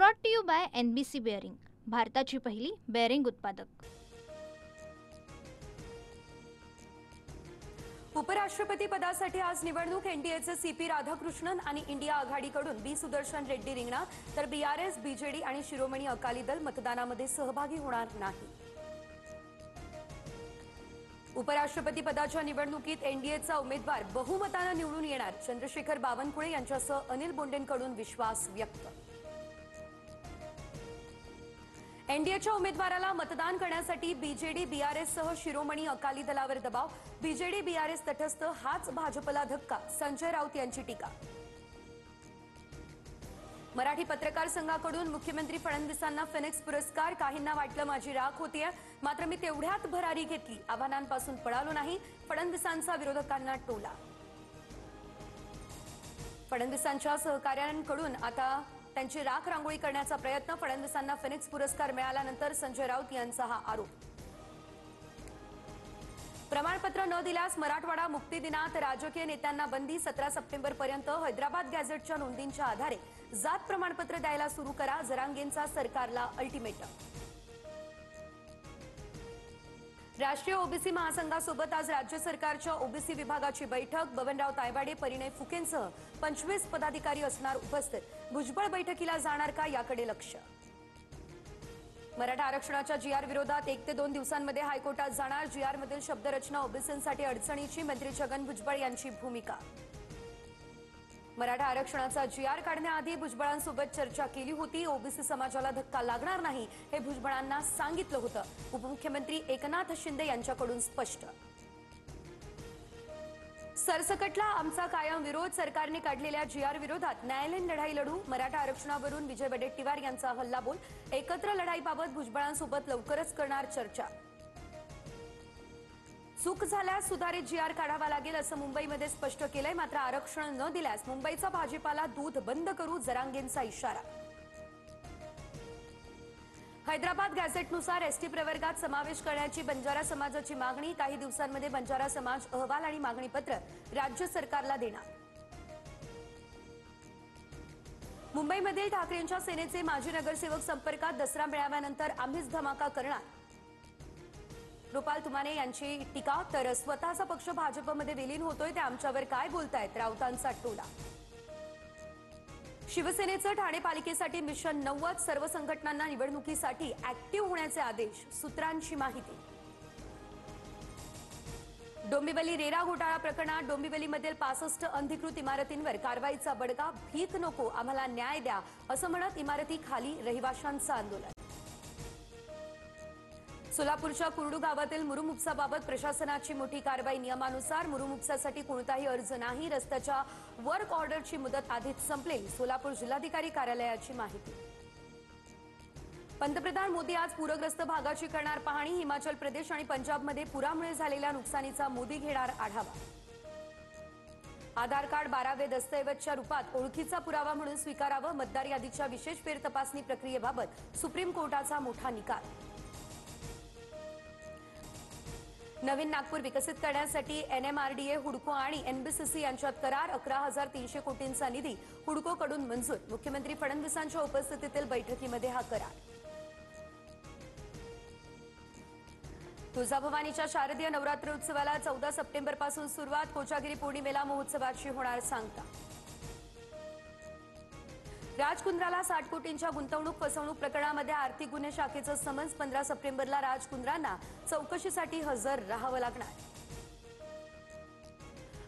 Brought to you by NBC bearing, भारताची पहिली bearing उत्पादक। उपराष्ट्रपती पदासाठी आज निवडणूक एनडीएचे CP राधाकृष्णन आणि इंडिया आघाडीकडून B सुदर्शन रेड्डी रिंगणार, तर BRS, BJD आणि शिरोमणी अकाली दल मतदानामध्ये सहभागी होणार नाही। उपराष्ट्रपती पदाच्या निवडणुकीत एनडीएचा उमेदवार बहुमताने निवडून येणार, चंद्रशेखर बावनकुळे यांच्यासह अनिल बोंडेंकडून विश्वास व्यक्त। एनडीएच्या उमेदवाराला मतदान करण्यासाठी BJD, BRS सह शिरोमणी अकाली दलावर दबाव, BJD, BRS तटस्थ, हाच भाजपला धक्का, संजय राऊत यांची टीका। मराठी पत्रकार संघाकडून मुख्यमंत्री फडणवीसांना फिनिक्स पुरस्कार, काहींना वाटलं माझी राख होतीये, मात्र मी तेवढ्यात भरारी घेतली, आव्हानांपासून पळालो नाही, फडणवीसांचा विरोधकांना टोला। फडणवीसांच्या सहकाऱ्यांकडून आता त्यांची राख रांगोळी करण्याचा प्रयत्न, फडणवीसांना फिनिक्स पुरस्कार मिळाल्यानंतर संजय राऊत यांचा हा आरोप। प्रमाणपत्र न दिल्यास मराठवाडा मुक्ती दिनात राजकीय नेत्यांना बंदी, 17 सप्टेंबरपर्यंत हैदराबाद गॅझेटच्या नोंदींच्या आधारे जात प्रमाणपत्र द्यायला सुरू करा, जरांगेंचा सरकारला अल्टिमेटम। राष्ट्रीय ओबीसी महासंघासोबत आज राज्य सरकारच्या ओबीसी विभागाची बैठक, बबनराव तायवाडे, परिणय फुकेंसह 25 पदाधिकारी असणार उपस्थित, भुजबळ बैठकीला जाणार का याकडे लक्ष। मराठा आरक्षणाच्या GR विरोधात 1 ते 2 दिवसांमध्ये हायकोर्टात जाणार, GR मधील शब्दरचना ओबीसींसाठी अडचणीची, मंत्री छगन भुजबळ यांची भूमिका। मराठा आरक्षणाचा GR काढण्याआधी भुजबळांसोबत चर्चा केली होती, ओबीसी समाजाला धक्का लागणार नाही हे भुजबळांना सांगितलं होतं, उपमुख्यमंत्री एकनाथ शिंदे यांच्याकडून स्पष्ट। सरसकटला आमचा कायम विरोध, सरकारने काढलेल्या GR विरोधात न्यायालयीन लढाई लढू, मराठा आरक्षणावरून विजय वडेट्टीवार यांचा हल्लाबोल, एकत्र लढाईबाबत भुजबळांसोबत लवकरच करणार चर्चा। चूक झाल्यास सुधारित GR काढावा लागेल असं मुंबईमध्ये स्पष्ट केलंय, मात्र आरक्षण न दिल्यास मुंबईचा भाजीपाला दूध बंद करू, जरांगेंचा इशारा। हैदराबाद गॅझेटनुसार ST प्रवर्गात समावेश करण्याची बंजारा समाजाची मागणी, काही दिवसांमध्ये बंजारा समाज अहवाल आणि मागणीपत्र राज्य सरकारला देणार। मुंबईमधील ठाकरेंच्या सेनेचे माजी नगरसेवक संपर्कात, दसरा मेळाव्यानंतर आम्हीच धमाका करणार, रुपाल तुमाने यांची टीका, तर स्वतःचा पक्ष भाजपमध्ये विलीन होतोय ते आमच्यावर काय बोलतायत, राऊतांचा टोला। शिवसेनेचं ठाणे पालिकेसाठी मिशन 90, सर्व संघटनांना निवडणुकीसाठी ऍक्टिव्ह होण्याचे आदेश, सूत्रांची माहिती। डोंबिवली रेरा घोटाळा प्रकरणात डोंबिवलीमधील 65 अनधिकृत इमारतींवर कारवाईचा बडगा, भीक नको आम्हाला न्याय द्या असं म्हणत इमारती खाली रहिवाशांचं आंदोलन। सोलापूरच्या कुर्डू गावातील मुरुमउपसाबाबत प्रशासनाची मोठी कारवाई, नियमानुसार मुरुमउपसासाठी कोणताही अर्ज नाही, रस्त्याच्या वर्क ऑर्डरची मुदत आधीच संपली, सोलापूर जिल्हाधिकारी कार्यालयाची माहिती। पंतप्रधान मोदी आज पूरग्रस्त भागाची करणार पाहणी, हिमाचल प्रदेश आणि पंजाबमध्ये पुरामुळे झालेल्या नुकसानीचा मोदी घेणार आढावा। आधार कार्ड 12वे दस्तऐवजच्या रूपात ओळखीचा पुरावा म्हणून स्वीकारावं, मतदार यादीच्या विशेष फेरतपासणी प्रक्रियेबाबत सुप्रीम कोर्टाचा मोठा निकाल। नवीन नागपूर विकसित करण्यासाठी NMRDA, हुडको आणि NBCC यांच्यात करार, 11,300 कोटींचा निधी हुडकोकडून मंजूर, मुख्यमंत्री फडणवीसांच्या उपस्थितीतील बैठकीमध्ये हा करार। तुळजाभवानीच्या शारदीय नवरात्र उत्सवाला 14 सप्टेंबरपासून सुरुवात, कोजागिरी पौर्णिमेला महोत्सवाची होणार सांगता। राजकुंद्राला 60 कोटींच्या गुंतवणूक फसवणूक प्रकरणामध्ये आर्थिक गुन्हे शाखेचं समन्स, 15 सप्टेंबरला राजकुंद्रांना चौकशीसाठी हजर राहावं लागणार।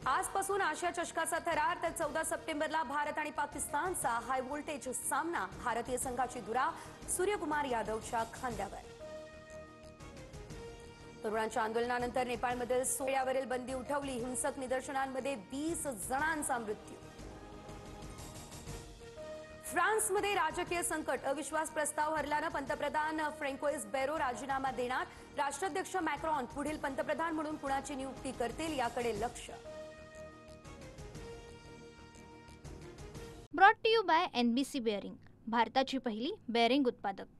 आजपासून आशिया चषकाचा थरार, तर 14 सप्टेंबरला भारत आणि पाकिस्तानचा हाय व्होल्टेज सामना, भारतीय संघाची धुरा सूर्यकुमार यादवच्या खांद्यावर। तरुणांच्या आंदोलनानंतर नेपाळमधील सोहळ्यावरील बंदी उठवली, हिंसक निदर्शनांमध्ये 20 जणांचा मृत्यू। फ्रान्समध्ये राजकीय संकट, अविश्वास प्रस्ताव हरल्यानं पंतप्रधान फ्रँकोइस बेरो राजीनामा देणार, राष्ट्राध्यक्ष मॅक्रॉन पुढील पंतप्रधान म्हणून कुणाची नियुक्ती करतील याकडे लक्ष। Brought to you by NBC bearing, भारताची पहिली बेअरिंग उत्पादक।